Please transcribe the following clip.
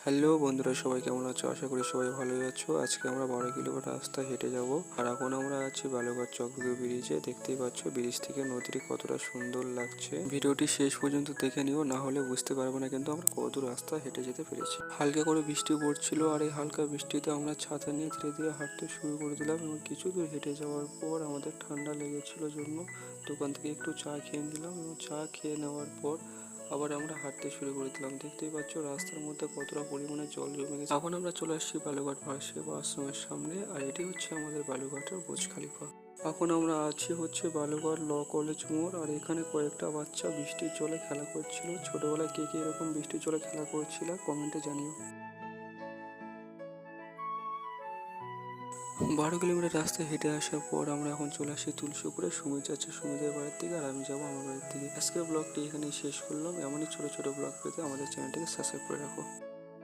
Hello বন্ধুরা, সবাই কেমন আছো? আশা করি সবাই ভালোই আছো। আজকে আমরা 12 কিলোমিটার রাস্তা হেঁটে যাব। আর এখন আমরা আছি বালুঘাট চকদিঘি ব্রিজে। দেখতেই পাচ্ছ ব্রিজ থেকে নদীটি কতটা সুন্দর লাগছে। ভিডিওটি শেষ পর্যন্ত দেখে নিও, না হলে বুঝতে পারবো না কিন্তু আমরা কত রাস্তা হেঁটে যেতে পেরেছি। হালকা করে বৃষ্টি পড়ছিল, আর এই হালকা বৃষ্টিতে আমরা ছাতা নিয়ে ধীরে ধীরে হাঁটতে শুরু করে দিলাম। এবং কিছু দূর হেঁটে যাওয়ার পর আমাদের ঠান্ডা লেগেছিল জন্য দোকান থেকে একটু চা খেয়ে নিলাম। এবং চা খেয়ে নেওয়ার পর আবার আমরা হাঁটতে শুরু করে দিলাম। দেখতেই পাচ্ছ রাস্তার মধ্যে কতটা পরিমাণে জল জমে গেছে। এখন আমরা চলে আসছি বালুঘাট ভার্সিটি আশ্রমের সামনে, আর এটি হচ্ছে আমাদের বালুঘাটের বুর্জ খলিফা। এখন আমরা আছি হচ্ছে বালুঘাট ল কলেজ মোড়, আর এখানে কয়েকটা বাচ্চা বৃষ্টির জলে খেলা করছিল। ছোটবেলায় কে কে এরকম বৃষ্টির জলে খেলা করছিল কমেন্টে জানিও। 12 কিলোমিটার রাস্তায় হেঁটে আসার পর আমরা এখন চলে আসি তুলসীপুরে। সুমিত যাচ্ছে সুমিতের বাড়ির থেকে, আর আমি যাবো আমার বাড়ির থেকে। আজকের ব্লগটি এখানেই শেষ করলাম। এমনই ছোট ছোট ব্লগ পেতে আমাদের চ্যানেলটিকে সাবস্ক্রাইব করে রাখো।